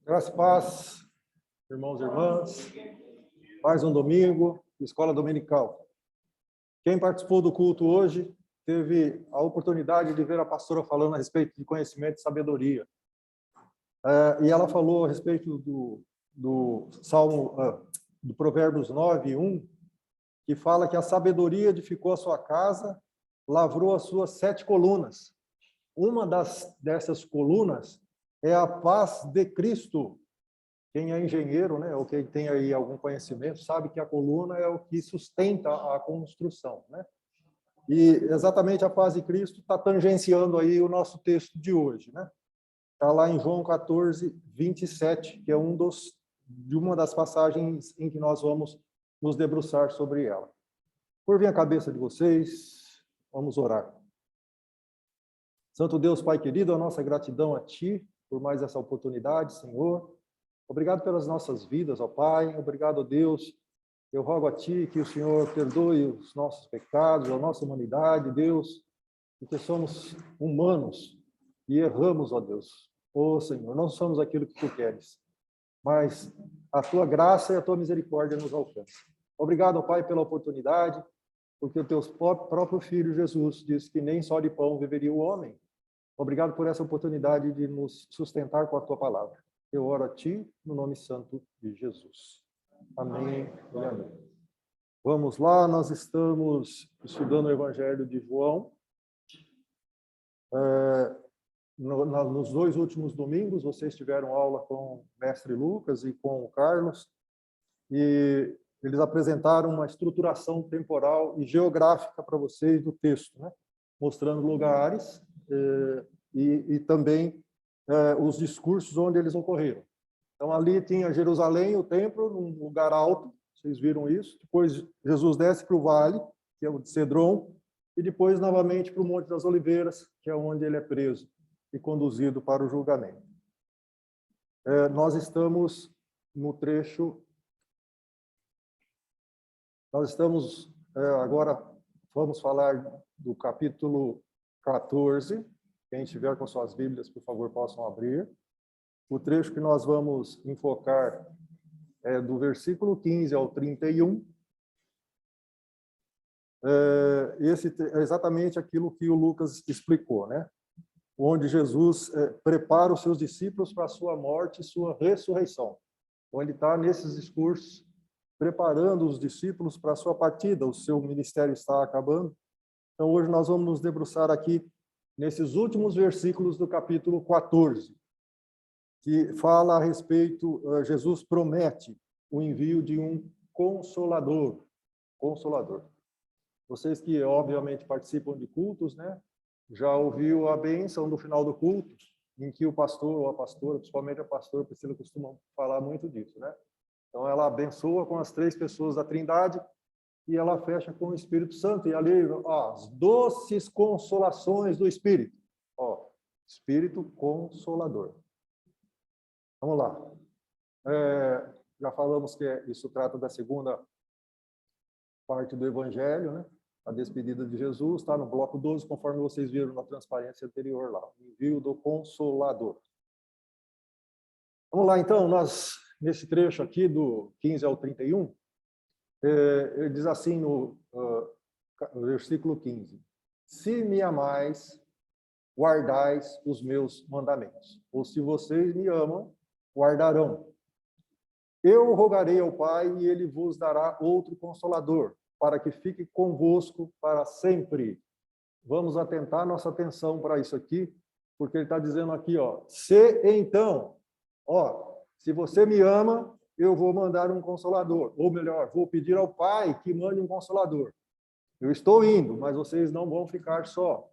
Graça e paz, irmãos e irmãs. Mais um domingo, escola dominical. Quem participou do culto hoje teve a oportunidade de ver a pastora falando a respeito de conhecimento e sabedoria. E ela falou a respeito do Salmo, do Provérbios 9:1, que fala que a sabedoria edificou a sua casa, lavrou as suas 7 colunas. Uma dessas colunas é a paz de Cristo. Quem é engenheiro, né, ou quem tem aí algum conhecimento, sabe que a coluna é o que sustenta a construção, né? E exatamente a paz de Cristo está tangenciando aí o nosso texto de hoje, né? Está lá em João 14:27, que é de uma das passagens em que nós vamos nos debruçar sobre ela. Curvem a cabeça de vocês, vamos orar. Santo Deus, Pai querido, a nossa gratidão a Ti por mais essa oportunidade, Senhor. Obrigado pelas nossas vidas, ó Pai. Obrigado, ó Deus. Eu rogo a Ti que o Senhor perdoe os nossos pecados, a nossa humanidade, Deus, porque somos humanos e erramos, ó Deus. Ó Senhor, não somos aquilo que Tu queres, mas a Tua graça e a Tua misericórdia nos alcançam. Obrigado, ó Pai, pela oportunidade, porque o Teu próprio Filho, Jesus, disse que nem só de pão viveria o homem. Obrigado por essa oportunidade de nos sustentar com a Tua palavra. Eu oro a Ti, no nome santo de Jesus. Amém e amém. Vamos lá, nós estamos estudando o Evangelho de João. Nos 2 últimos domingos, vocês tiveram aula com o mestre Lucas e com o Carlos, e eles apresentaram uma estruturação temporal e geográfica para vocês do texto, né? Mostrando lugares e também os discursos onde eles ocorreram. Então, ali tinha Jerusalém, o templo, num lugar alto, vocês viram isso. Depois, Jesus desce para o vale, que é o de Cedron, e depois, novamente, para o Monte das Oliveiras, que é onde ele é preso e conduzido para o julgamento. Nós estamos no trecho... agora, vamos falar do capítulo 14. Quem estiver com suas Bíblias, por favor, possam abrir. O trecho que nós vamos enfocar é do versículo 15 ao 31. Esse é exatamente aquilo que o Lucas explicou, né? Onde Jesus prepara os seus discípulos para a sua morte e sua ressurreição. Então, ele está nesses discursos preparando os discípulos para a sua partida. O seu ministério está acabando. Então, hoje nós vamos nos debruçar aqui nesses últimos versículos do capítulo 14. Que fala a respeito, Jesus promete o envio de um consolador. Consolador. Vocês que, obviamente, participam de cultos, né? Já ouviu a bênção do final do culto, em que o pastor ou a pastora, principalmente a pastora Priscila, costuma falar muito disso, né? Então, ela abençoa com as 3 pessoas da Trindade e ela fecha com o Espírito Santo. E ali, as doces consolações do Espírito. Espírito Consolador. Vamos lá. Já falamos que isso trata da segunda parte do Evangelho, né? A despedida de Jesus, está no bloco 12, conforme vocês viram na transparência anterior lá. O envio do Consolador. Vamos lá, então, nesse trecho aqui, do 15 ao 31, ele diz assim no versículo 15: Se me amais, guardais os meus mandamentos. Ou se vocês me amam, guardarão. Eu rogarei ao Pai e ele vos dará outro consolador, para que fique convosco para sempre. Vamos atentar nossa atenção para isso aqui, porque ele está dizendo aqui, se então, se você me ama, eu vou mandar um consolador. Ou melhor, vou pedir ao Pai que mande um consolador. Eu estou indo, mas vocês não vão ficar só.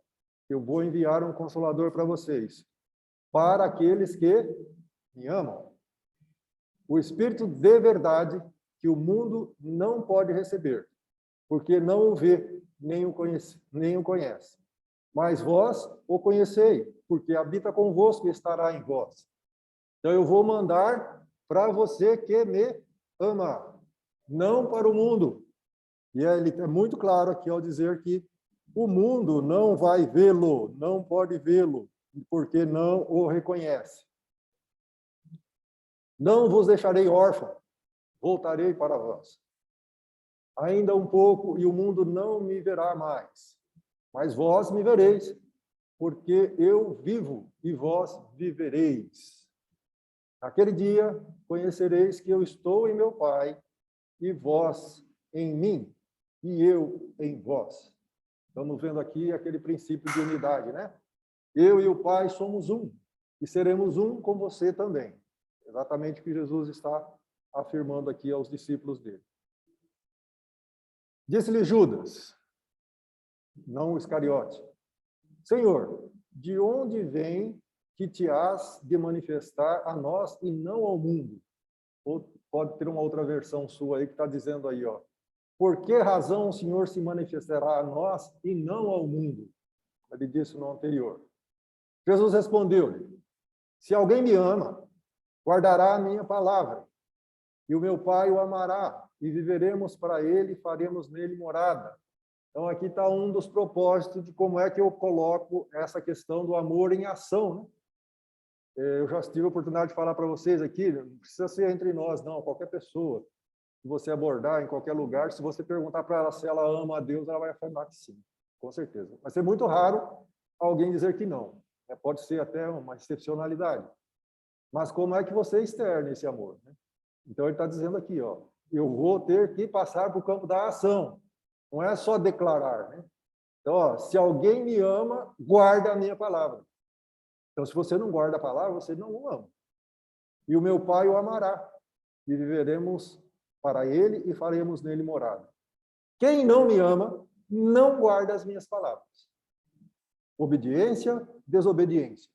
Eu vou enviar um consolador para vocês, para aqueles que me amam. O Espírito de verdade que o mundo não pode receber, porque não o vê, nem o conhece. Mas vós o conhecei, porque habita convosco e estará em vós. Então eu vou mandar para você que me ama, não para o mundo. E ele é muito claro aqui ao dizer que o mundo não vai vê-lo, não pode vê-lo, porque não o reconhece. Não vos deixarei órfão, voltarei para vós. Ainda um pouco e o mundo não me verá mais, mas vós me vereis, porque eu vivo e vós vivereis. Naquele dia conhecereis que eu estou em meu Pai, e vós em mim, e eu em vós. Estamos vendo aqui aquele princípio de unidade, né? Eu e o Pai somos um, e seremos um com você também. Exatamente o que Jesus está afirmando aqui aos discípulos dele. Disse-lhe Judas, não o Iscariote, Senhor, de onde vem que te has de manifestar a nós e não ao mundo? Ou pode ter uma outra versão sua aí que está dizendo aí, ó. Por que razão o Senhor se manifestará a nós e não ao mundo? Ele disse no anterior. Jesus respondeu-lhe, se alguém me ama, guardará a minha palavra, e o meu Pai o amará, e viveremos para ele e faremos nele morada. Então, aqui está um dos propósitos de como é que eu coloco essa questão do amor em ação, né? Eu já tive a oportunidade de falar para vocês aqui, não precisa ser entre nós, não, qualquer pessoa que você abordar em qualquer lugar, se você perguntar para ela se ela ama a Deus, ela vai afirmar que sim, com certeza. Vai ser muito raro alguém dizer que não. Pode ser até uma excepcionalidade. Mas como é que você externa esse amor, né? Então, ele está dizendo aqui, ó, eu vou ter que passar para o campo da ação. Não é só declarar, né? Então, ó, se alguém me ama, guarda a minha palavra. Então, se você não guarda a palavra, você não o ama. E o meu Pai o amará, e viveremos para ele e faremos nele morada. Quem não me ama, não guarda as minhas palavras. Obediência, desobediência.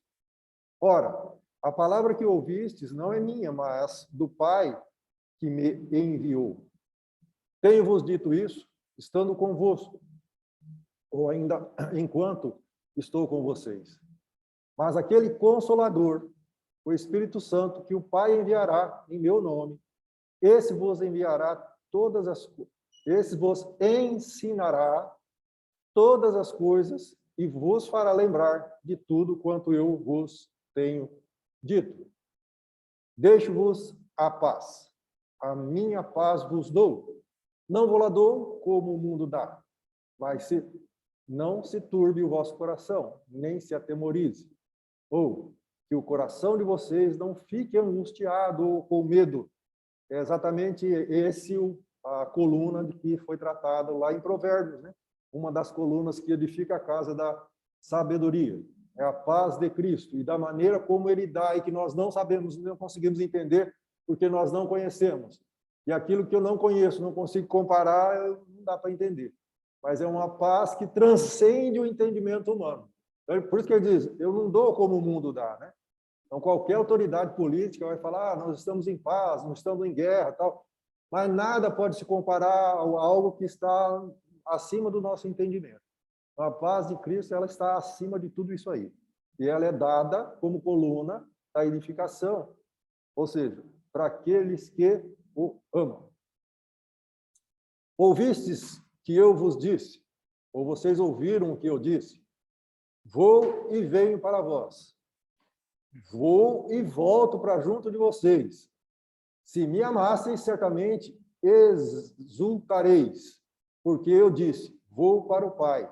Ora, a palavra que ouvistes não é minha, mas do Pai que me enviou. Tenho-vos dito isso, estando convosco, ou ainda enquanto estou com vocês. Mas aquele Consolador, o Espírito Santo, que o Pai enviará em meu nome, esse vos ensinará todas as coisas e vos fará lembrar de tudo quanto eu vos tenho dito. Deixo-vos a paz. A minha paz vos dou. Não vou lá dou como o mundo dá, mas não se turbe o vosso coração, nem se atemorize. Ou que o coração de vocês não fique angustiado ou com medo. É exatamente a coluna que foi tratada lá em Provérbios, né? Uma das colunas que edifica a casa da sabedoria. É a paz de Cristo e da maneira como ele dá e que nós não sabemos, não conseguimos entender porque nós não conhecemos. E aquilo que eu não conheço, não consigo comparar, não dá para entender. Mas é uma paz que transcende o entendimento humano. Então, por isso que ele diz, eu não dou como o mundo dá, né? Então, qualquer autoridade política vai falar, nós estamos em paz, não estamos em guerra, tal. Mas nada pode se comparar a algo que está acima do nosso entendimento. A paz de Cristo, ela está acima de tudo isso aí. E ela é dada como coluna da edificação, ou seja, para aqueles que o amam. Ouvistes que eu vos disse, ou vocês ouviram o que eu disse? Vou e venho para vós. Vou e volto para junto de vocês. Se me amasseis, certamente exultareis, porque eu disse, vou para o Pai.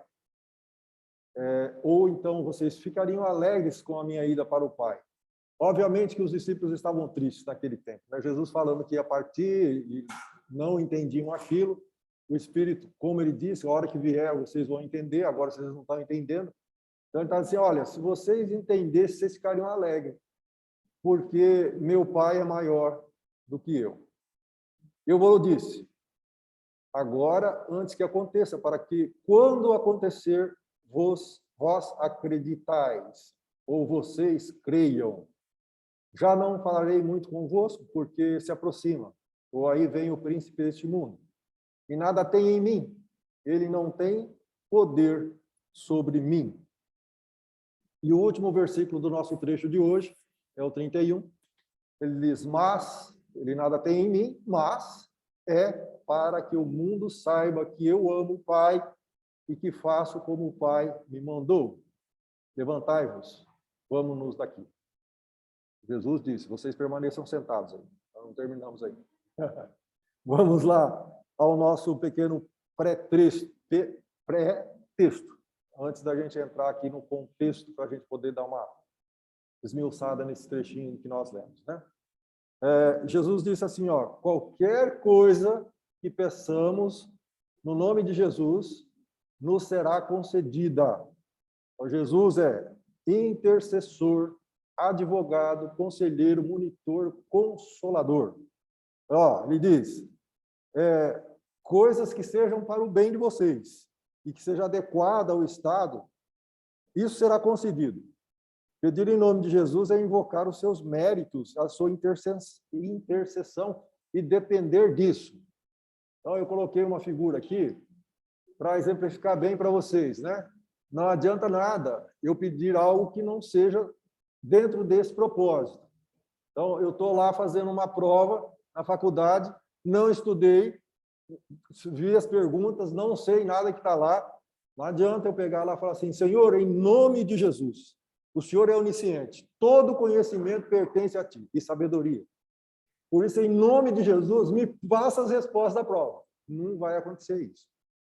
Ou então vocês ficariam alegres com a minha ida para o Pai. Obviamente que os discípulos estavam tristes naquele tempo, né? Jesus falando que ia partir e não entendiam aquilo. O Espírito, como ele disse, a hora que vier vocês vão entender, agora vocês não estão entendendo. Então, ele está dizendo, olha, se vocês entendessem, vocês ficariam alegres, porque meu Pai é maior do que eu. Eu vos disse, agora, antes que aconteça, para que, quando acontecer, vós acreditais, ou vocês creiam. Já não falarei muito convosco, porque se aproxima, ou aí vem o príncipe deste mundo, e nada tem em mim, ele não tem poder sobre mim. E o último versículo do nosso trecho de hoje é o 31. Ele diz, mas, ele nada tem em mim, mas é para que o mundo saiba que eu amo o Pai e que faço como o Pai me mandou. Levantai-vos, vamos-nos daqui. Jesus disse, vocês permaneçam sentados aí. Nós não terminamos aí. Vamos lá ao nosso pequeno pré-texto, antes da gente entrar aqui no contexto, para a gente poder dar uma esmiuçada nesse trechinho que nós lemos, né? Jesus disse assim, ó, qualquer coisa que peçamos no nome de Jesus, nos será concedida. Então, Jesus é intercessor, advogado, conselheiro, monitor, consolador. Ó, ele diz, coisas que sejam para o bem de vocês e que seja adequada ao estado, isso será concedido. Pedir em nome de Jesus é invocar os seus méritos, a sua intercessão e depender disso. Então, eu coloquei uma figura aqui para exemplificar bem para vocês, né? Não adianta nada eu pedir algo que não seja dentro desse propósito. Então, eu estou lá fazendo uma prova na faculdade, não estudei, vi as perguntas, não sei nada que está lá. Não adianta eu pegar lá e falar assim, Senhor, em nome de Jesus, o Senhor é onisciente, todo conhecimento pertence a Ti, e sabedoria. Por isso, em nome de Jesus, me passa as respostas da prova. Não vai acontecer isso.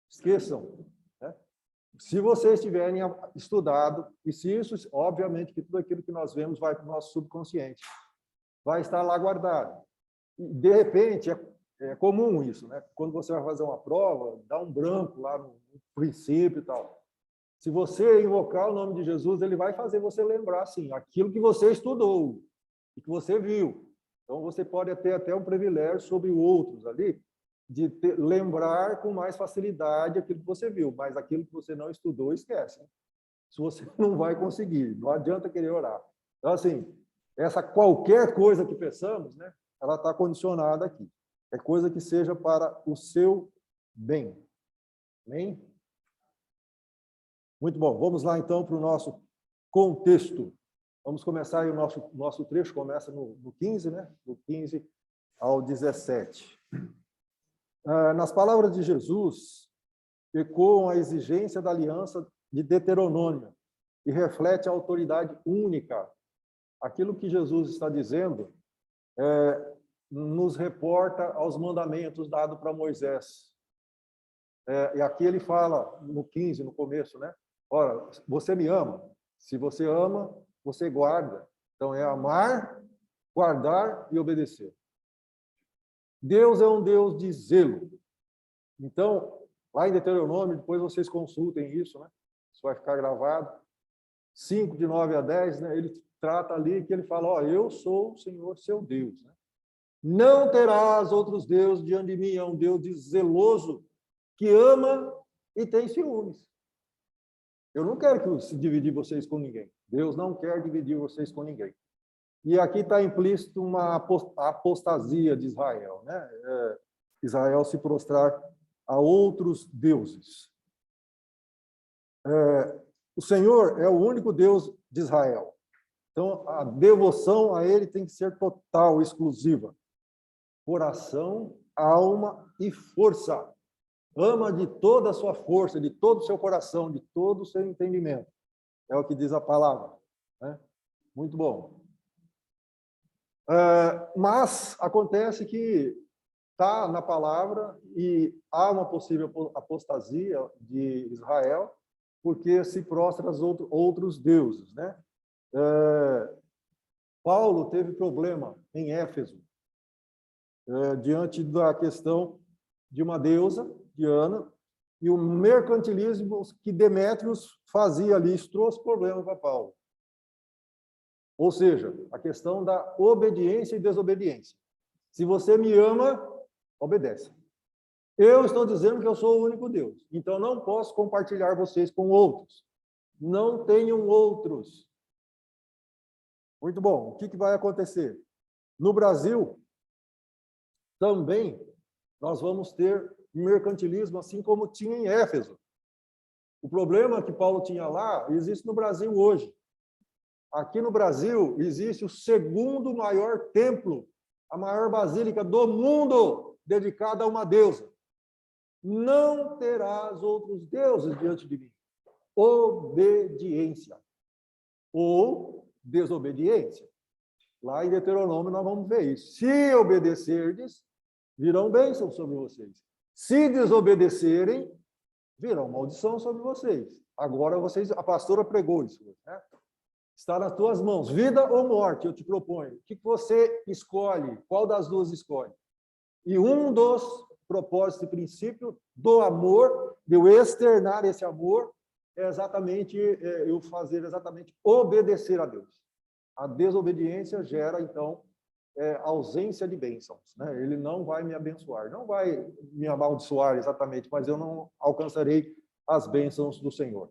Esqueçam. Né? Se vocês tiverem estudado, e se isso, obviamente, que tudo aquilo que nós vemos vai para o nosso subconsciente, vai estar lá guardado. E, de repente, é comum isso, né? Quando você vai fazer uma prova, dá um branco lá no princípio e tal. Se você invocar o nome de Jesus, ele vai fazer você lembrar, assim, aquilo que você estudou e que você viu. Então, você pode ter até um privilégio sobre outros ali, de lembrar com mais facilidade aquilo que você viu, mas aquilo que você não estudou, esquece. Né? Se você não vai conseguir, não adianta querer orar. Então, assim, essa qualquer coisa que pensamos, né, ela está condicionada aqui. É coisa que seja para o seu bem. Amém? Muito bom. Vamos lá, então, para o nosso contexto. Vamos começar aí, o nosso trecho começa no 15, né? Do 15 ao 17. Nas palavras de Jesus, ecoam a exigência da aliança de Deuteronômio e reflete a autoridade única. Aquilo que Jesus está dizendo nos reporta aos mandamentos dados para Moisés. E aqui ele fala, no 15, no começo, né? Ora, você me ama. Se você ama, você guarda. Então, é amar, guardar e obedecer. Deus é um Deus de zelo. Então, lá em Deuteronômio, depois vocês consultem isso, né? Isso vai ficar gravado. 5, de 9 a 10, né? Ele trata ali que ele fala, ó, eu sou o Senhor, seu Deus. Né? Não terás outros deuses diante de mim, é um Deus zeloso, que ama e tem ciúmes. Eu não quero dividir vocês com ninguém. Deus não quer dividir vocês com ninguém. E aqui está implícito uma apostasia de Israel, né? Israel se prostrar a outros deuses. O Senhor é o único Deus de Israel. Então, a devoção a Ele tem que ser total, exclusiva. Coração, alma e força. Ama de toda a sua força, de todo o seu coração, de todo o seu entendimento. É o que diz a palavra. Né? Muito bom. Mas acontece que está na palavra e há uma possível apostasia de Israel, porque se prostra aos outros deuses. Né? Paulo teve problema em Éfeso, diante da questão de uma deusa, Diana, e o mercantilismo que Demétrios fazia ali, isso trouxe problema para Paulo. Ou seja, a questão da obediência e desobediência. Se você me ama, obedece. Eu estou dizendo que eu sou o único Deus, então não posso compartilhar vocês com outros. Não tenham outros. Muito bom. O que vai acontecer? No Brasil, também, nós vamos ter mercantilismo, assim como tinha em Éfeso. O problema que Paulo tinha lá, existe no Brasil hoje. Aqui no Brasil, existe o segundo maior templo, a maior basílica do mundo, dedicada a uma deusa. Não terás outros deuses diante de mim. Obediência ou desobediência. Lá em Deuteronômio nós vamos ver isso. Se obedecerdes, virão bênçãos sobre vocês. Se desobedecerem, virão maldição sobre vocês. Agora vocês, a pastora pregou isso, né? Está nas tuas mãos, vida ou morte, eu te proponho. O que você escolhe? Qual das duas escolhe? E um dos propósitos e princípios do amor, de eu externar esse amor, é exatamente eu fazer exatamente obedecer a Deus. A desobediência gera, então, ausência de bênçãos, né? Ele não vai me abençoar, não vai me amaldiçoar exatamente, mas eu não alcançarei as bênçãos do Senhor.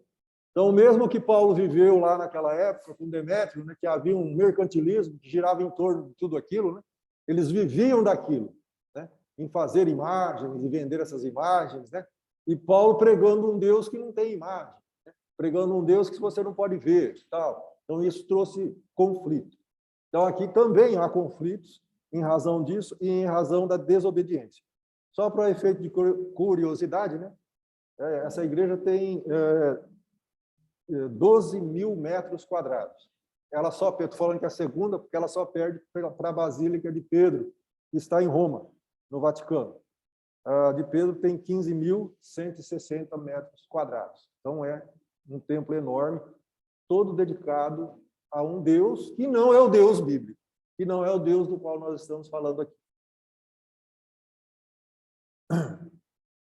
Então, mesmo que Paulo viveu lá naquela época com Demétrio, né, que havia um mercantilismo que girava em torno de tudo aquilo, né? Eles viviam daquilo, né? Em fazer imagens e vender essas imagens, né? E Paulo pregando um Deus que não tem imagem, né? Pregando um Deus que você não pode ver, tal. Então isso trouxe conflito. Então aqui também há conflitos em razão disso e em razão da desobediência. Só para efeito de curiosidade, né? Essa igreja tem 12 mil metros quadrados. Ela só, estou falando que é a segunda, porque ela só perde para a Basílica de Pedro, que está em Roma, no Vaticano. A de Pedro tem 15.160 metros quadrados. Então, é um templo enorme, todo dedicado a um Deus que não é o Deus bíblico, que não é o Deus do qual nós estamos falando aqui.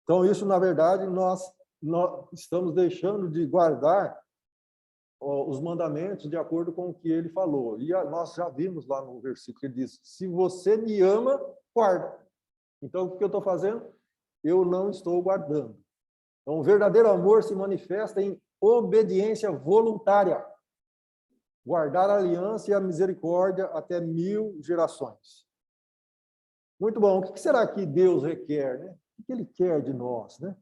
Então, isso, na verdade, nós estamos deixando de guardar os mandamentos de acordo com o que ele falou. E nós já vimos lá no versículo que ele diz, se você me ama, guarda. Então, o que eu estou fazendo? Eu não estou guardando. Então, o verdadeiro amor se manifesta em obediência voluntária. Guardar a aliança e a misericórdia até 1000 gerações. Muito bom. O que será que Deus requer, né? O que ele quer de nós, né?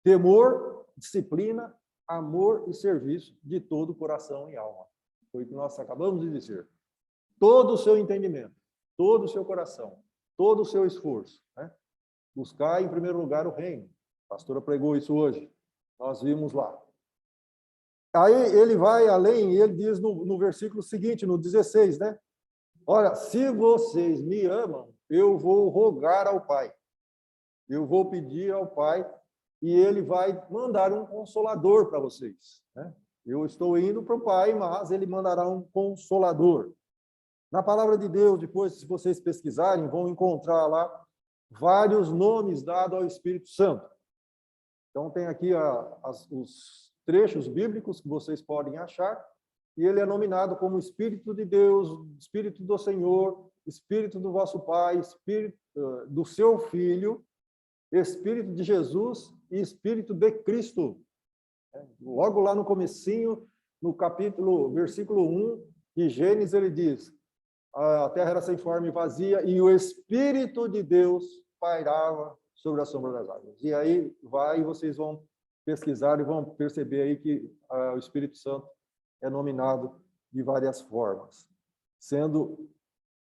Temor, disciplina, amor e serviço de todo o coração e alma. Foi o que nós acabamos de dizer. Todo o seu entendimento, todo o seu coração, todo o seu esforço, né? Buscar, em primeiro lugar, o reino. A pastora pregou isso hoje. Nós vimos lá. Aí ele vai além, e ele diz no versículo seguinte, no 16, né? Olha, se vocês me amam, eu vou rogar ao Pai. Eu vou pedir ao Pai e ele vai mandar um consolador para vocês, né? Eu estou indo para o Pai, mas ele mandará um consolador. Na palavra de Deus, depois, se vocês pesquisarem, vão encontrar lá vários nomes dados ao Espírito Santo. Então, tem aqui os trechos bíblicos que vocês podem achar, e ele é nominado como Espírito de Deus, Espírito do Senhor, Espírito do vosso Pai, Espírito do seu Filho, Espírito de Jesus e Espírito de Cristo. Logo lá no comecinho, no versículo 1 de Gênesis, ele diz, a terra era sem forma e vazia, e o Espírito de Deus pairava sobre a sombra das águas. E aí vai, e vocês vão pesquisar e vão perceber aí que o Espírito Santo é nominado de várias formas. Sendo,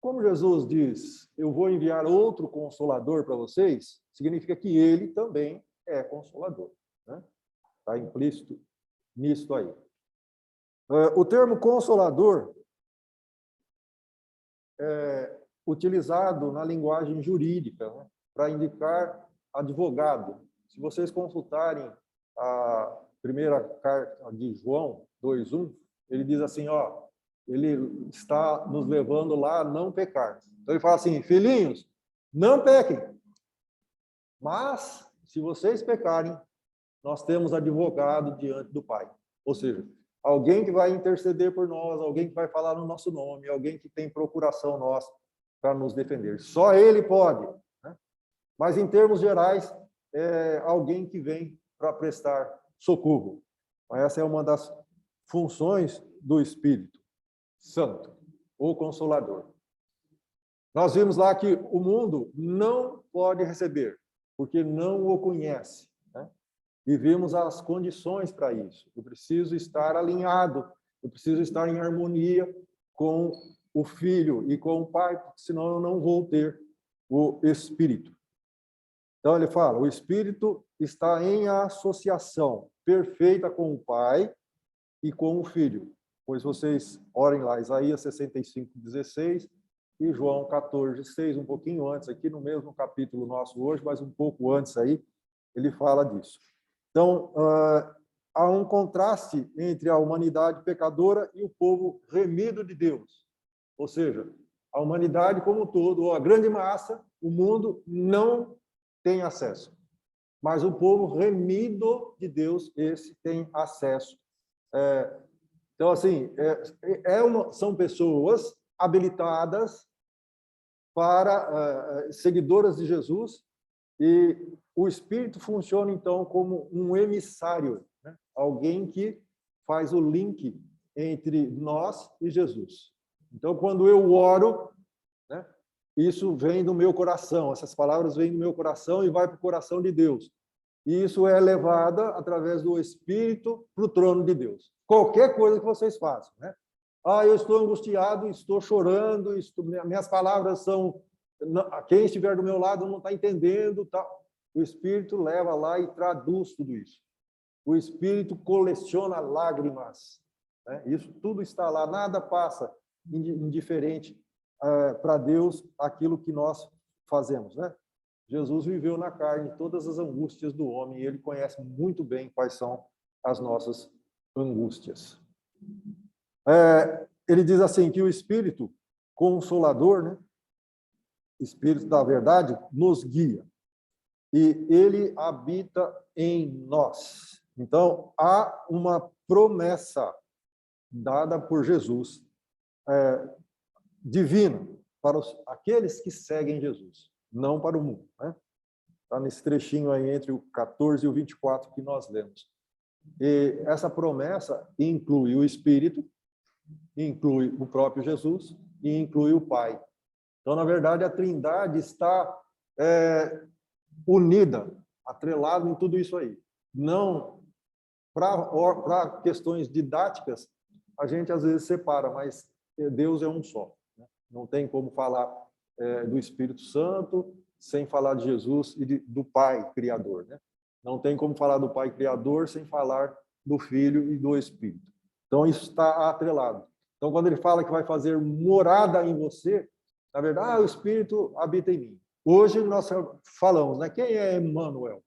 como Jesus diz, eu vou enviar outro consolador para vocês, significa que ele também é consolador, né? Está implícito nisso aí. O termo consolador é utilizado na linguagem jurídica, né, para indicar advogado. Se vocês consultarem a primeira carta de João 2:1, ele diz assim, ó, ele está nos levando lá a não pecar. Então ele fala assim, filhinhos, não pequem. Mas, se vocês pecarem, nós temos advogado diante do Pai. Ou seja, alguém que vai interceder por nós, alguém que vai falar no nosso nome, alguém que tem procuração nossa para nos defender. Só ele pode, né? Mas, em termos gerais, é alguém que vem para prestar socorro. Essa é uma das funções do Espírito Santo, o Consolador. Nós vimos lá que o mundo não pode receber, porque não o conhece, né? E vimos as condições para isso. Eu preciso estar alinhado, eu preciso estar em harmonia com o Filho e com o Pai, senão eu não vou ter o Espírito. Então ele fala, o Espírito está em associação perfeita com o Pai e com o Filho. Pois vocês orem lá, Isaías 65:16 e João 14:6, um pouquinho antes, aqui no mesmo capítulo nosso hoje, mas um pouco antes aí, ele fala disso. Então, há um contraste entre a humanidade pecadora e o povo remido de Deus. Ou seja, a humanidade como um todo, ou a grande massa, o mundo, não tem acesso. Mas o povo remido de Deus, esse tem acesso. Então, assim, são pessoas habilitadas para seguidoras de Jesus, e o Espírito funciona, então, como um emissário, né? Alguém que faz o link entre nós e Jesus. Então, quando eu oro, né, isso vem do meu coração, essas palavras vêm do meu coração e vai para o coração de Deus. E isso é levada através do Espírito para o trono de Deus. Qualquer coisa que vocês façam, né? Eu estou angustiado, estou chorando, minhas palavras são... Quem estiver do meu lado não está entendendo, tal. O Espírito leva lá e traduz tudo isso. O Espírito coleciona lágrimas, né? Isso tudo está lá, nada passa indiferente para Deus aquilo que nós fazemos, né? Jesus viveu na carne todas as angústias do homem e ele conhece muito bem quais são as nossas angústias. Ele diz assim que o Espírito Consolador, né, Espírito da verdade, nos guia e ele habita em nós. Então, há uma promessa dada por Jesus, divina, para aqueles que seguem Jesus, não para o mundo, né? Está nesse trechinho aí entre o 14 e o 24 que nós lemos. E essa promessa inclui o Espírito, inclui o próprio Jesus e inclui o Pai. Então, na verdade, a Trindade está unida, atrelada em tudo isso aí. Não, para questões didáticas, a gente às vezes separa, mas Deus é um só, né? Não tem como falar do Espírito Santo sem falar de Jesus e do Pai Criador, né? Não tem como falar do Pai Criador sem falar do Filho e do Espírito. Então, isso está atrelado. Então, quando ele fala que vai fazer morada em você, na verdade, o Espírito habita em mim. Hoje nós falamos, né? Quem é Emmanuel?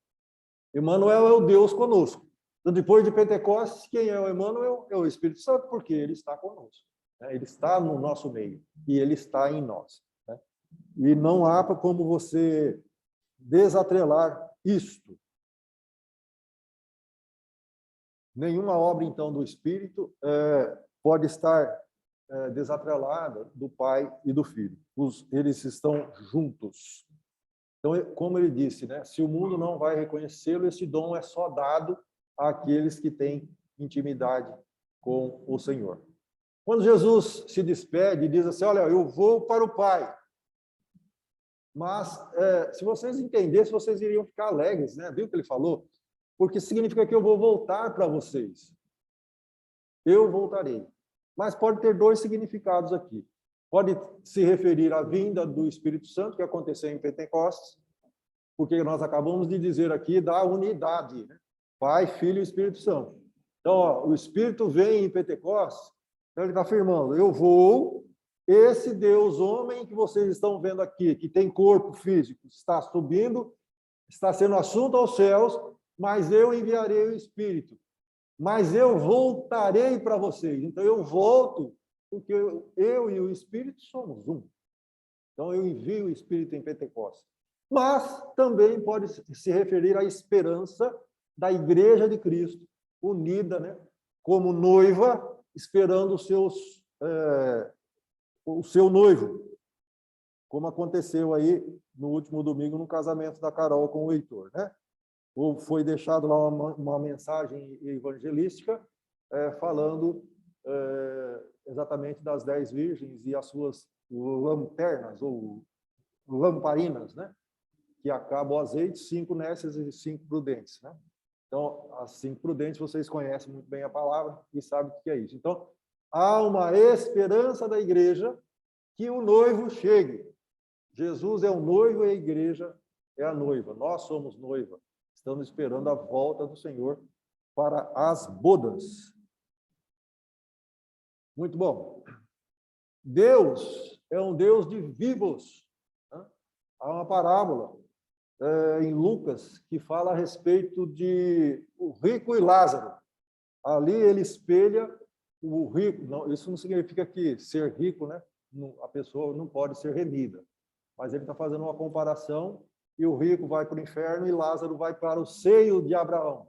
Emmanuel é o Deus conosco. Então, depois de Pentecostes, quem é o Emmanuel? É o Espírito Santo, porque ele está conosco, né? Ele está no nosso meio e ele está em nós, né? E não há como você desatrelar isto. Nenhuma obra, então, do Espírito pode estar desatrelada do Pai e do Filho. Eles estão juntos. Então, como ele disse, né? Se o mundo não vai reconhecê-lo, esse dom é só dado àqueles que têm intimidade com o Senhor. Quando Jesus se despede e diz assim, olha, eu vou para o Pai. Mas, se vocês entendessem, vocês iriam ficar alegres, né? Viu o que ele falou? Porque significa que eu vou voltar para vocês. Eu voltarei. Mas pode ter dois significados aqui. Pode se referir à vinda do Espírito Santo, que aconteceu em Pentecostes, porque nós acabamos de dizer aqui da unidade, né? Pai, Filho e Espírito Santo. Então, o Espírito vem em Pentecostes, então ele está afirmando, eu vou, esse Deus homem que vocês estão vendo aqui, que tem corpo físico, está subindo, está sendo assunto aos céus, mas eu enviarei o Espírito. Mas eu voltarei para vocês. Então, eu volto, porque eu e o Espírito somos um. Então, eu envio o Espírito em Pentecostes. Mas também pode se referir à esperança da Igreja de Cristo, unida, né, como noiva, esperando o seu noivo, como aconteceu aí no último domingo no casamento da Carol com o Heitor, né? Ou foi deixado lá uma mensagem evangelística falando exatamente das 10 virgens e as suas lanternas ou lamparinas, né? Que acaba o azeite, 5 nécias e 5 prudentes, né? Então, as 5 prudentes, vocês conhecem muito bem a palavra e sabem o que é isso. Então, há uma esperança da igreja que o noivo chegue. Jesus é o noivo e a igreja é a noiva. Nós somos noiva. Estamos esperando a volta do Senhor para as bodas. Muito bom. Deus é um Deus de vivos. Né? Há uma parábola em Lucas que fala a respeito de o rico e Lázaro. Ali ele espelha o rico. Não, isso não significa que ser rico, né, a pessoa não pode ser remida. Mas ele está fazendo uma comparação e o rico vai para o inferno e Lázaro vai para o seio de Abraão.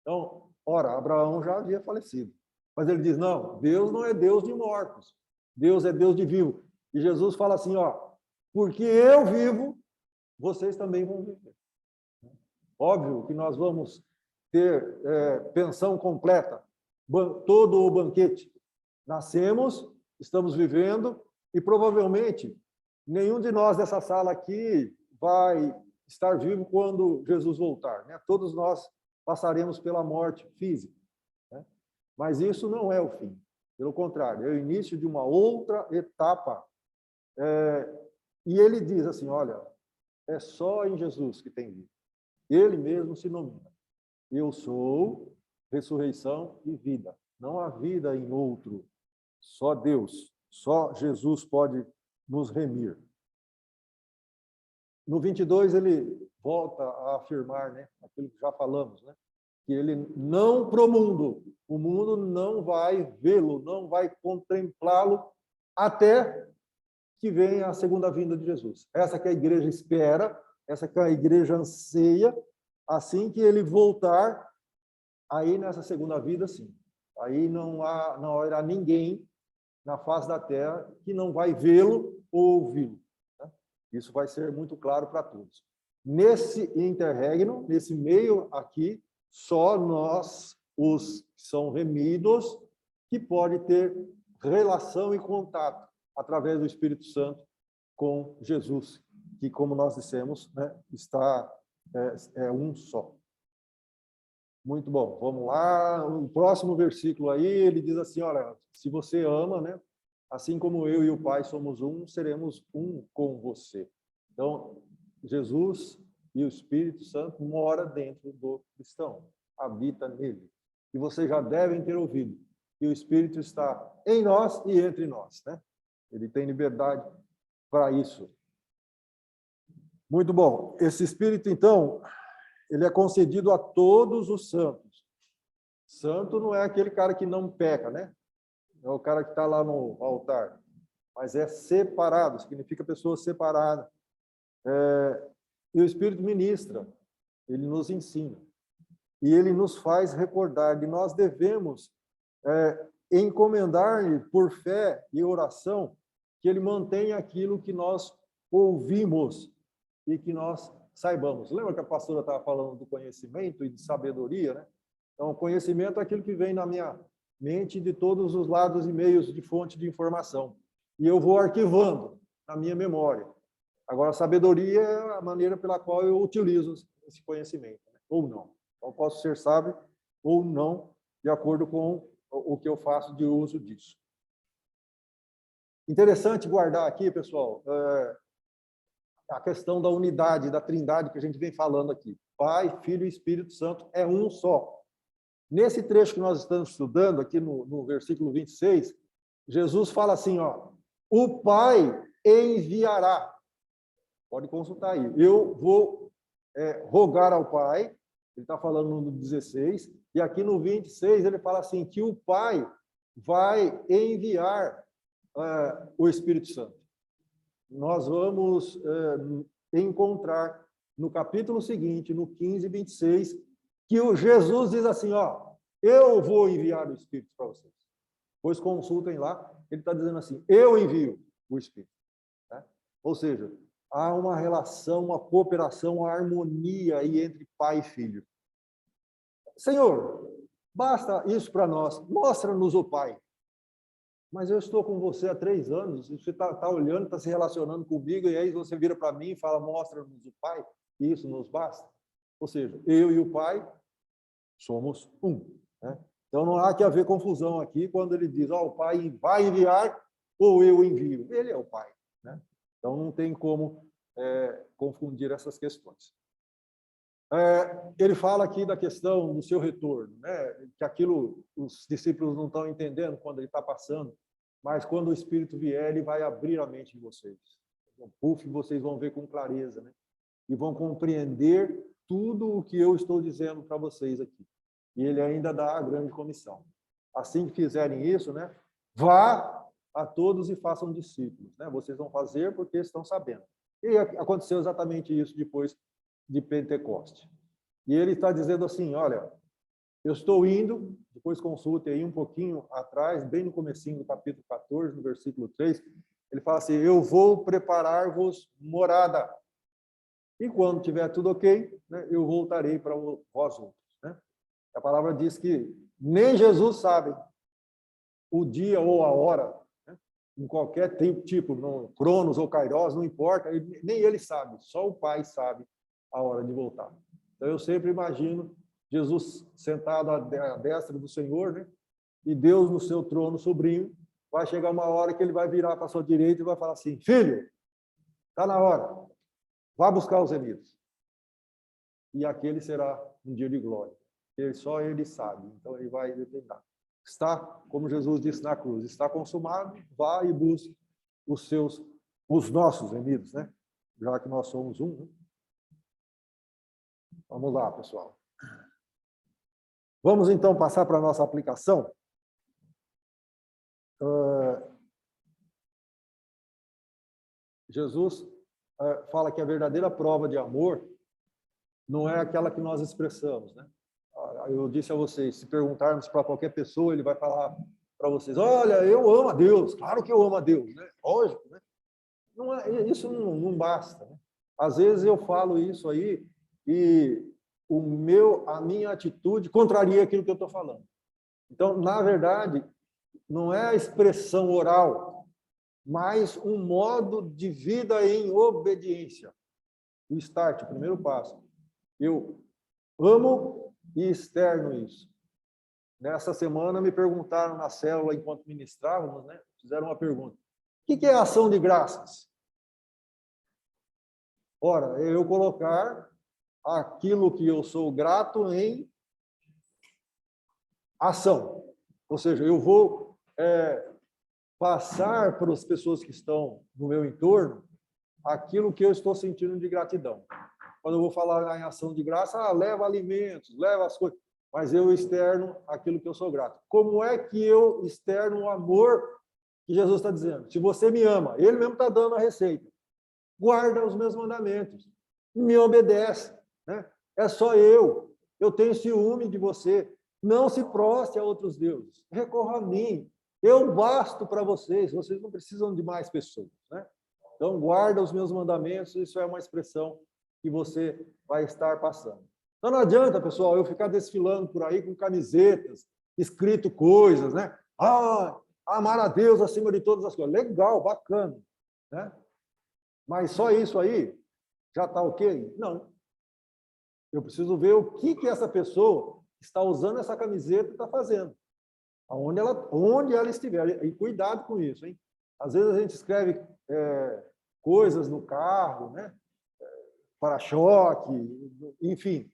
Então, ora, Abraão já havia falecido. Mas ele diz, não, Deus não é Deus de mortos. Deus é Deus de vivo. E Jesus fala assim, ó, porque eu vivo, vocês também vão viver. Óbvio que nós vamos ter pensão completa, todo o banquete. Nascemos, estamos vivendo, e provavelmente nenhum de nós dessa sala aqui vai estar vivo quando Jesus voltar. Né? Todos nós passaremos pela morte física. Né? Mas isso não é o fim. Pelo contrário, é o início de uma outra etapa. E ele diz assim, olha, é só em Jesus que tem vida. Ele mesmo se nomina. Eu sou ressurreição e vida. Não há vida em outro. Só Deus, só Jesus pode nos remir. No 22, ele volta a afirmar, né, aquilo que já falamos, né, que ele não para o mundo não vai vê-lo, não vai contemplá-lo até que venha a segunda vinda de Jesus. Essa que a igreja espera, essa que a igreja anseia, assim que ele voltar, aí nessa segunda vida, sim. Aí não haverá ninguém na face da terra que não vai vê-lo ou ouvi-lo. Né? Isso vai ser muito claro para todos. Nesse interregno, nesse meio aqui, só nós, os que são remidos, que pode ter relação e contato através do Espírito Santo com Jesus, que, como nós dissemos, né, está um só. Muito bom, vamos lá. O próximo versículo aí, ele diz assim, olha, se você ama, né, assim como eu e o Pai somos um, seremos um com você. Então, Jesus e o Espírito Santo mora dentro do cristão, habita nele. E vocês já devem ter ouvido que o Espírito está em nós e entre nós, né? Ele tem liberdade para isso. Muito bom. Esse Espírito, então, ele é concedido a todos os santos. Santo não é aquele cara que não peca, né? É o cara que está lá no altar. Mas é separado, significa pessoa separada. E o Espírito ministra, ele nos ensina. E ele nos faz recordar que nós devemos encomendar-lhe por fé e oração que ele mantenha aquilo que nós ouvimos e que nós saibamos. Lembra que a pastora estava falando do conhecimento e de sabedoria, né? Então, conhecimento é aquilo que vem na minha mente de todos os lados e meios de fonte de informação. E eu vou arquivando na minha memória. Agora, a sabedoria é a maneira pela qual eu utilizo esse conhecimento, né? Ou não. Então, posso ser sábio ou não, de acordo com o que eu faço de uso disso. Interessante guardar aqui, pessoal, a questão da unidade, da trindade que a gente vem falando aqui. Pai, Filho e Espírito Santo é um só. Nesse trecho que nós estamos estudando, aqui no versículo 26, Jesus fala assim, ó, o Pai enviará. Pode consultar aí. Eu vou rogar ao Pai, ele está falando no 16, e aqui no 26 ele fala assim, que o Pai vai enviar o Espírito Santo. Nós vamos encontrar no capítulo seguinte, no 15, 26, que o Jesus diz assim, ó, eu vou enviar o Espírito para vocês. Pois consultem lá, ele está dizendo assim, eu envio o Espírito. Né? Ou seja, há uma relação, uma cooperação, uma harmonia aí entre pai e filho. Senhor, basta isso para nós, mostra-nos o Pai. Mas eu estou com você há 3 anos, você está olhando, está se relacionando comigo, e aí você vira para mim e fala, mostra-nos o Pai, e isso nos basta. Ou seja, eu e o Pai somos um. Né? Então não há que haver confusão aqui quando ele diz, o Pai vai enviar ou eu envio. Ele é o Pai. Né? Então não tem como confundir essas questões. Ele fala aqui da questão do seu retorno, né? Que aquilo os discípulos não estão entendendo quando ele está passando, mas quando o Espírito vier, ele vai abrir a mente de vocês. Então, vocês vão ver com clareza, né? E vão compreender tudo o que eu estou dizendo para vocês aqui. E ele ainda dá a grande comissão. Assim que fizerem isso, né? Vá a todos e façam discípulos, né? Vocês vão fazer porque estão sabendo. E aconteceu exatamente isso depois de Pentecoste. E ele está dizendo assim, olha, eu estou indo, depois consulte aí um pouquinho atrás, bem no comecinho do capítulo 14, no versículo 3, ele fala assim, eu vou preparar-vos morada. E quando tiver tudo ok, né, eu voltarei para vós outros. Né? A palavra diz que nem Jesus sabe o dia ou a hora, né? Em qualquer tipo, no Cronos ou Kairos, não importa, nem ele sabe, só o Pai sabe a hora de voltar. Então, eu sempre imagino Jesus sentado à destra do Senhor, né? E Deus no seu trono sobrinho, vai chegar uma hora que ele vai virar para a sua direita e vai falar assim, filho, está na hora, vá buscar os remidos. E aquele será um dia de glória. Só ele sabe, então ele vai determinar. Está, como Jesus disse na cruz, está consumado, vá e busque os nossos remidos, né? Já que nós somos um, né? Vamos lá, pessoal. Vamos, então, passar para a nossa aplicação. Jesus fala que a verdadeira prova de amor não é aquela que nós expressamos, né? Eu disse a vocês, se perguntarmos para qualquer pessoa, ele vai falar para vocês, olha, eu amo a Deus, claro que eu amo a Deus, né? Lógico, né? Isso não basta, né? Às vezes eu falo isso aí e a minha atitude contraria aquilo que eu estou falando. Então, na verdade, não é a expressão oral, mas um modo de vida em obediência. O start, o primeiro passo. Eu amo e externo isso. Nessa semana me perguntaram na célula, enquanto ministrávamos, né? Fizeram uma pergunta. O que é ação de graças? Ora, é eu colocar aquilo que eu sou grato em ação. Ou seja, eu vou passar para as pessoas que estão no meu entorno aquilo que eu estou sentindo de gratidão. Quando eu vou falar em ação de graça, leva alimentos, leva as coisas, mas eu externo aquilo que eu sou grato. Como é que eu externo o amor que Jesus está dizendo? Se você me ama, ele mesmo está dando a receita. Guarda os meus mandamentos, me obedece, né? É só eu tenho ciúme de você, não se prostre a outros deuses, recorra a mim, eu basto para vocês não precisam de mais pessoas, né? Então, guarda os meus mandamentos, isso é uma expressão que você vai estar passando. Então, não adianta, pessoal, eu ficar desfilando por aí com camisetas, escrito coisas, né? Amar a Deus acima de todas as coisas. Legal, bacana, né? Mas só isso aí já está ok? Não. Eu preciso ver o que essa pessoa está usando essa camiseta e está fazendo. Onde ela estiver. E cuidado com isso, hein? Às vezes a gente escreve coisas no carro, né? Para-choque, enfim.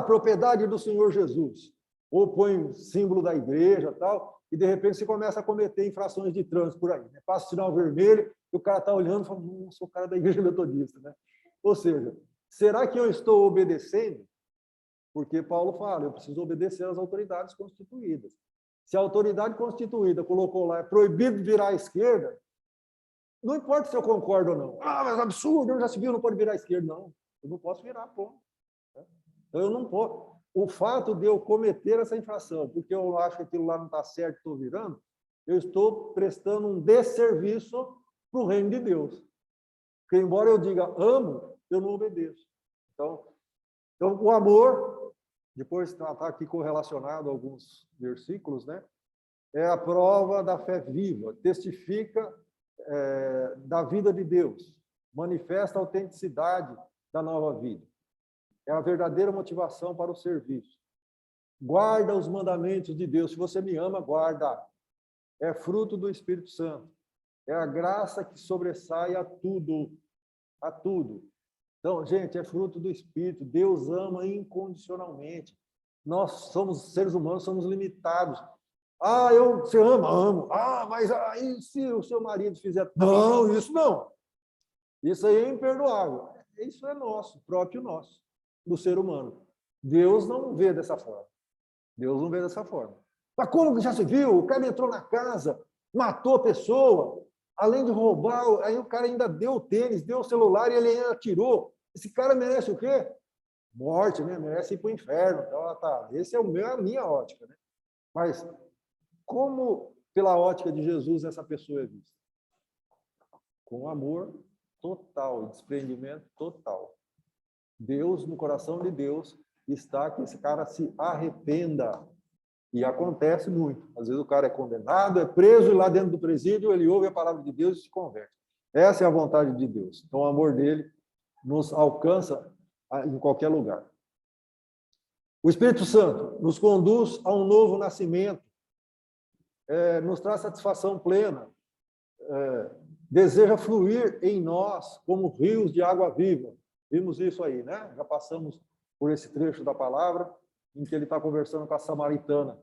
Propriedade do Senhor Jesus. Ou põe símbolo da igreja tal, e de repente você começa a cometer infrações de trânsito por aí. Né? Passa o sinal vermelho, e o cara está olhando e fala, sou o cara da igreja metodista. Né? Ou seja, será que eu estou obedecendo? Porque Paulo fala, eu preciso obedecer às autoridades constituídas. Se a autoridade constituída colocou lá, é proibido virar à esquerda, não importa se eu concordo ou não. Mas absurdo, eu já se viu, não pode virar à esquerda. Não, eu não posso virar, ponto. Então, eu não posso. O fato de eu cometer essa infração, porque eu acho que aquilo lá não está certo, estou virando, eu estou prestando um desserviço para o reino de Deus. Porque, embora eu diga amo, eu não obedeço. Então o amor, depois está aqui correlacionado a alguns versículos, né? É a prova da fé viva, testifica da vida de Deus, manifesta a autenticidade da nova vida. É a verdadeira motivação para o serviço. Guarda os mandamentos de Deus. Se você me ama, guarda. É fruto do Espírito Santo. É a graça que sobressai a tudo. A tudo. Então, gente, é fruto do Espírito. Deus ama incondicionalmente. Nós somos seres humanos, somos limitados. Você ama? Amo. Mas aí se o seu marido fizer... Não, isso não. Isso aí é imperdoável. Isso é nosso, próprio nosso, do ser humano. Deus não vê dessa forma. Deus não vê dessa forma. Mas como que já se viu? O cara entrou na casa, matou a pessoa, além de roubar, aí o cara ainda deu o tênis, deu o celular e ele ainda atirou. Esse cara merece o quê? Morte, né? Merece ir para o inferno. Então, tá. Essa é a minha ótica, né? Mas como, pela ótica de Jesus, essa pessoa é vista? Com amor total, desprendimento total. Deus, no coração de Deus, está que esse cara se arrependa. E acontece muito. Às vezes o cara é condenado, é preso, e lá dentro do presídio ele ouve a palavra de Deus e se converte. Essa é a vontade de Deus. Então, o amor dele nos alcança em qualquer lugar. O Espírito Santo nos conduz a um novo nascimento, nos traz satisfação plena, deseja fluir em nós como rios de água viva. Vimos isso aí, né? Já passamos por esse trecho da palavra, em que ele está conversando com a samaritana.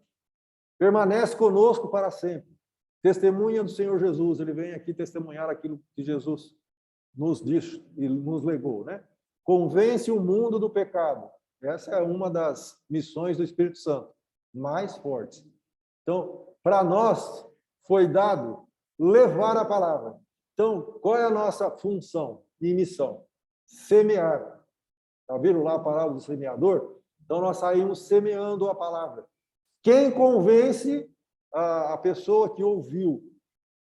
Permanece conosco para sempre. Testemunha do Senhor Jesus. Ele vem aqui testemunhar aquilo que Jesus nos disse e nos legou, né? Convence o mundo do pecado. Essa é uma das missões do Espírito Santo, mais fortes. Então, para nós foi dado levar a palavra. Então, qual é a nossa função e missão? Semear. Já viram lá a palavra do semeador? Então, nós saímos semeando a palavra. Quem convence a pessoa que ouviu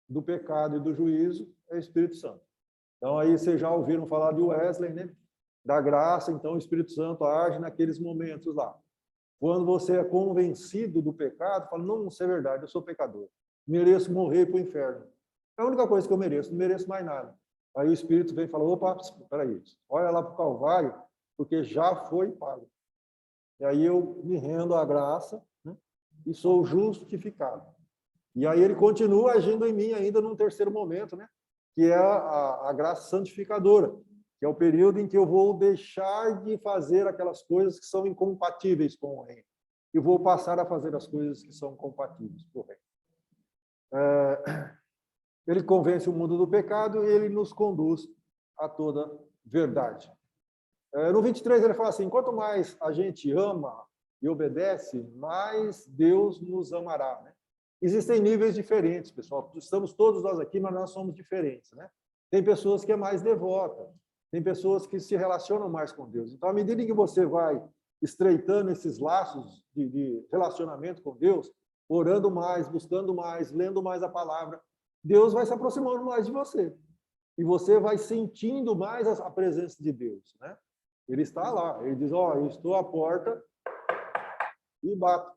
do pecado e do juízo é o Espírito Santo. Então, aí vocês já ouviram falar de Wesley, né? Da graça, então o Espírito Santo age naqueles momentos lá. Quando você é convencido do pecado, fala, não, isso é verdade, eu sou pecador. Mereço morrer para o inferno. É a única coisa que eu mereço, não mereço mais nada. Aí o Espírito vem e fala, opa, peraí, olha lá para o Calvário, porque já foi pago. E aí eu me rendo à graça, né, e sou justificado. E aí ele continua agindo em mim ainda num terceiro momento, né, que é a graça santificadora, que é o período em que eu vou deixar de fazer aquelas coisas que são incompatíveis com o reino. E vou passar a fazer as coisas que são compatíveis com o reino. Ele convence o mundo do pecado e ele nos conduz a toda verdade. No 23 ele fala assim, quanto mais a gente ama e obedece, mais Deus nos amará, né? Existem níveis diferentes, pessoal. Estamos todos nós aqui, mas nós somos diferentes, né? Tem pessoas que é mais devota, tem pessoas que se relacionam mais com Deus. Então, à medida em que você vai estreitando esses laços de relacionamento com Deus, orando mais, buscando mais, lendo mais a palavra, Deus vai se aproximando mais de você. E você vai sentindo mais a presença de Deus, né? Ele está lá. Ele diz, eu estou à porta e bato.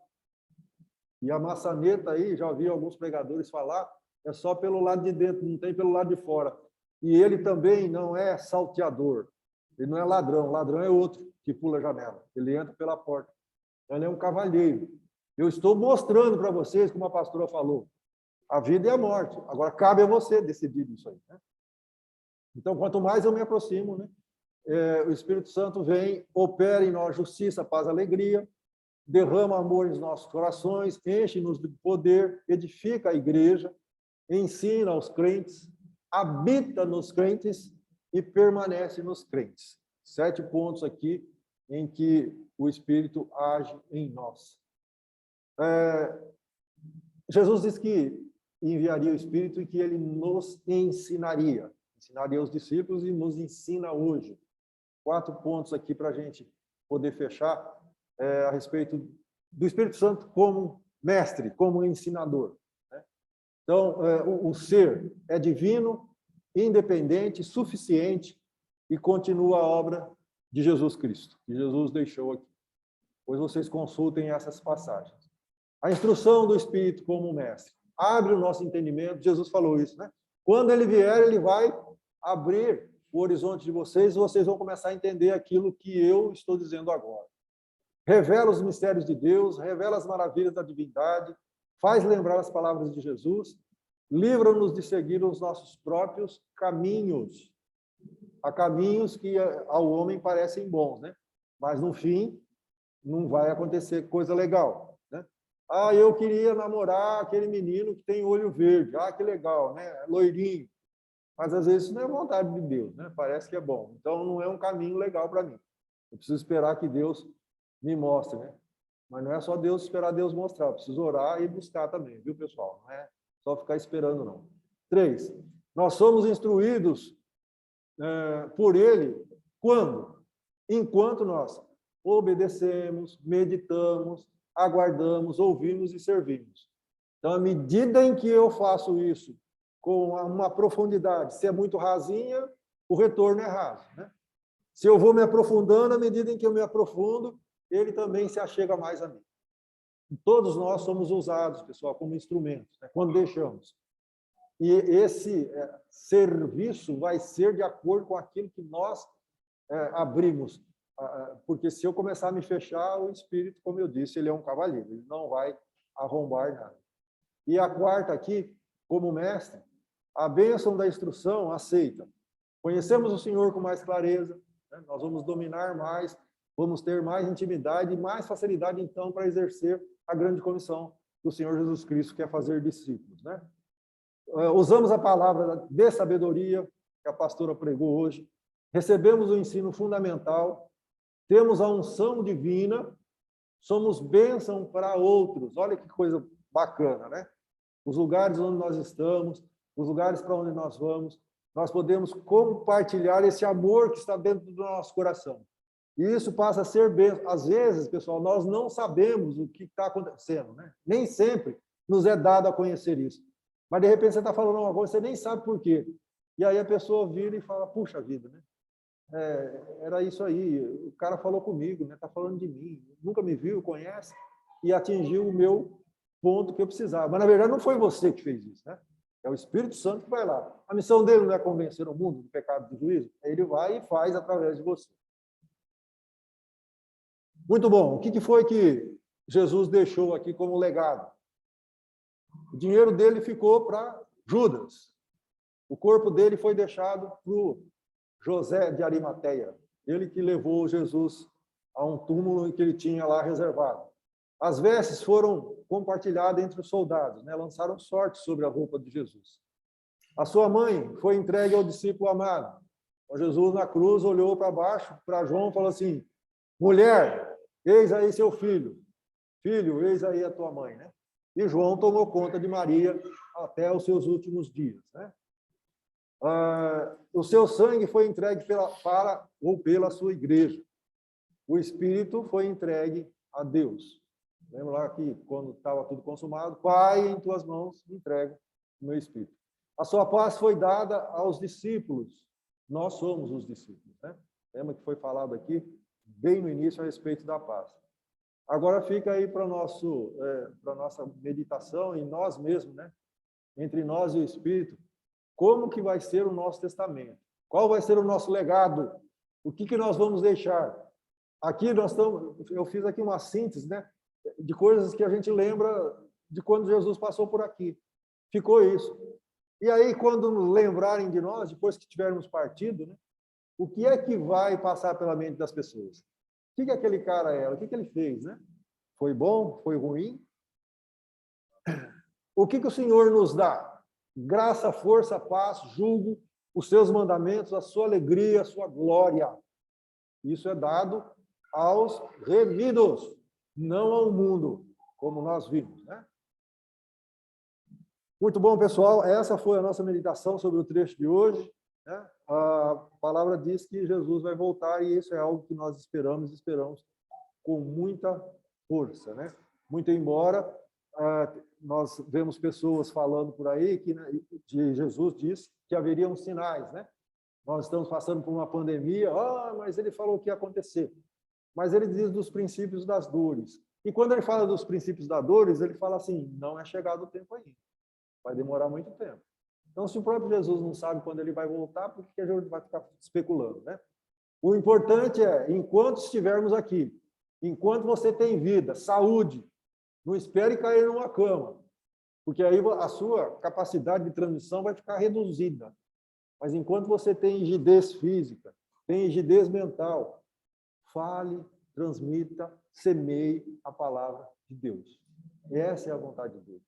E a maçaneta aí, já ouvi alguns pregadores falar, é só pelo lado de dentro, não tem pelo lado de fora. E ele também não é salteador. Ele não é ladrão. Ladrão é outro que pula a janela. Ele entra pela porta. Ele é um cavalheiro. Eu estou mostrando para vocês, como a pastora falou, a vida e a morte. Agora, cabe a você decidir isso aí, né? Então, quanto mais eu me aproximo, né, o Espírito Santo vem, opera em nós justiça, paz, alegria, derrama amor em nossos corações, enche-nos de poder, edifica a igreja, ensina aos crentes, habita nos crentes e permanece nos crentes. 7 pontos aqui em que o Espírito age em nós. Jesus disse que enviaria o Espírito e que ele nos ensinaria os discípulos e nos ensina hoje. 4 pontos aqui para a gente poder fechar a respeito do Espírito Santo como mestre, como ensinador, né? Então, o ser é divino, independente, suficiente e continua a obra de Jesus Cristo, que Jesus deixou aqui. Pois vocês consultem essas passagens. A instrução do Espírito como mestre. Abre o nosso entendimento, Jesus falou isso, né? Quando ele vier, ele vai abrir o horizonte de vocês e vocês vão começar a entender aquilo que eu estou dizendo agora. Revela os mistérios de Deus, revela as maravilhas da divindade, faz lembrar as palavras de Jesus, livra-nos de seguir os nossos próprios caminhos. há caminhos que ao homem parecem bons, né? Mas no fim não vai acontecer coisa legal, né? Ah, eu queria namorar aquele menino que tem olho verde. Ah, que legal, né? Loirinho. Mas às vezes isso não é vontade de Deus, né? Parece que é bom. Então não é um caminho legal para mim. Eu preciso esperar que Deus me mostre, né? Mas não é só Deus esperar Deus mostrar, eu preciso orar e buscar também, viu, pessoal? Não é só ficar esperando, não. 3. Nós somos instruídos por Ele quando? Enquanto nós obedecemos, meditamos, aguardamos, ouvimos e servimos. Então, à medida em que eu faço isso com uma profundidade, se é muito rasinha, o retorno é raso, né? Se eu vou me aprofundando, à medida em que eu me aprofundo, ele também se achega mais a mim. Todos nós somos usados, pessoal, como instrumentos, né, quando deixamos. E esse serviço vai ser de acordo com aquilo que nós abrimos. Porque se eu começar a me fechar, o Espírito, como eu disse, ele é um cavaleiro, ele não vai arrombar nada. E a quarta aqui, como mestre, a bênção da instrução aceita. Conhecemos o Senhor com mais clareza, né? Nós vamos dominar mais, vamos ter mais intimidade e mais facilidade, então, para exercer a grande comissão do Senhor Jesus Cristo, que é fazer discípulos, né? Usamos a palavra de sabedoria, que a pastora pregou hoje, recebemos o ensino fundamental, temos a unção divina, somos bênção para outros. Olha que coisa bacana, né? Os lugares onde nós estamos, os lugares para onde nós vamos, nós podemos compartilhar esse amor que está dentro do nosso coração. E isso passa a ser bênção. Às vezes, pessoal, nós não sabemos o que está acontecendo, né? Nem sempre nos é dado a conhecer isso. Mas, de repente, você está falando uma coisa, você nem sabe por quê. E aí a pessoa vira e fala, puxa vida, né? Era isso aí, o cara falou comigo, né? Está falando de mim, nunca me viu, conhece, e atingiu o meu ponto que eu precisava. Mas, na verdade, não foi você que fez isso, né? É o Espírito Santo que vai lá. A missão dele não é convencer o mundo do pecado e do juízo? Ele vai e faz através de você. Muito bom. O que foi que Jesus deixou aqui como legado? O dinheiro dele ficou para Judas. O corpo dele foi deixado para o José de Arimateia. Ele que levou Jesus a um túmulo que ele tinha lá reservado. As vestes foram compartilhadas entre os soldados, né? Lançaram sorte sobre a roupa de Jesus. A sua mãe foi entregue ao discípulo amado. Então, Jesus, na cruz, olhou para baixo, para João, e falou assim, mulher, eis aí seu filho. Filho, eis aí a tua mãe, né? E João tomou conta de Maria até os seus últimos dias, né? O seu sangue foi entregue pela sua igreja. O Espírito foi entregue a Deus. Lembra lá que, quando estava tudo consumado, Pai, em tuas mãos entrego o meu Espírito. A sua paz foi dada aos discípulos. Nós somos os discípulos, né? Lembra que foi falado aqui, bem no início, a respeito da paz. Agora fica aí para a nossa meditação, em nós mesmos, né? Entre nós e o Espírito, como que vai ser o nosso testamento? Qual vai ser o nosso legado? O que nós vamos deixar? Aqui eu fiz aqui uma síntese, né, de coisas que a gente lembra de quando Jesus passou por aqui. Ficou isso. E aí, quando lembrarem de nós, depois que tivermos partido, né, o que é que vai passar pela mente das pessoas? O que aquele cara era? O que ele fez, né? Foi bom? Foi ruim? O que o Senhor nos dá? Graça, força, paz, julgo, os seus mandamentos, a sua alegria, a sua glória. Isso é dado aos remidos, não ao mundo, como nós vimos, né? Muito bom, pessoal. Essa foi a nossa meditação sobre o trecho de hoje, né? A palavra diz que Jesus vai voltar e isso é algo que nós esperamos com muita força, né? Muito embora nós vemos pessoas falando por aí que Jesus disse que haveriam sinais, né? Nós estamos passando por uma pandemia, mas ele falou que ia acontecer. Mas ele diz dos princípios das dores. E quando ele fala dos princípios das dores, ele fala assim, não é chegado o tempo ainda. Vai demorar muito tempo. Então, se o próprio Jesus não sabe quando ele vai voltar, por que a gente vai ficar especulando, né? O importante é, enquanto estivermos aqui, enquanto você tem vida, saúde, não espere cair numa cama, porque aí a sua capacidade de transmissão vai ficar reduzida. Mas enquanto você tem rigidez física, tem rigidez mental, fale, transmita, semeie a palavra de Deus. Essa é a vontade de Deus.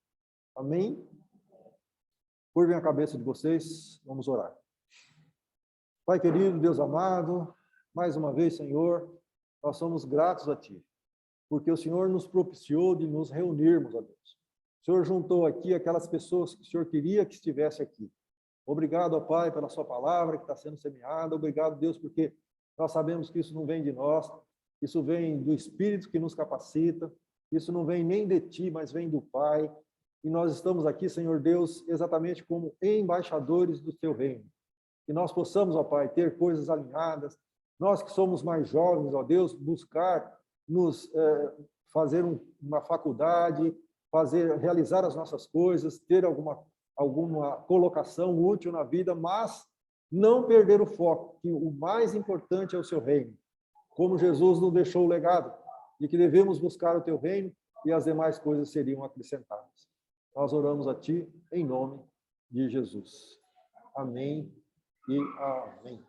Amém? Curvem a cabeça de vocês, vamos orar. Pai querido, Deus amado, mais uma vez, Senhor, nós somos gratos a Ti, porque o Senhor nos propiciou de nos reunirmos, ó Deus. O Senhor juntou aqui aquelas pessoas que o Senhor queria que estivesse aqui. Obrigado, ó Pai, pela sua palavra que está sendo semeada. Obrigado, Deus, porque nós sabemos que isso não vem de nós, isso vem do Espírito que nos capacita, isso não vem nem de Ti, mas vem do Pai. E nós estamos aqui, Senhor Deus, exatamente como embaixadores do Teu reino. Que nós possamos, ó Pai, ter coisas alinhadas. Nós que somos mais jovens, ó Deus, buscar nos fazer uma faculdade, realizar as nossas coisas, ter alguma colocação útil na vida, mas não perder o foco, que o mais importante é o Seu reino. Como Jesus nos deixou o legado de que devemos buscar o Teu reino e as demais coisas seriam acrescentadas. Nós oramos a Ti em nome de Jesus. Amém e amém.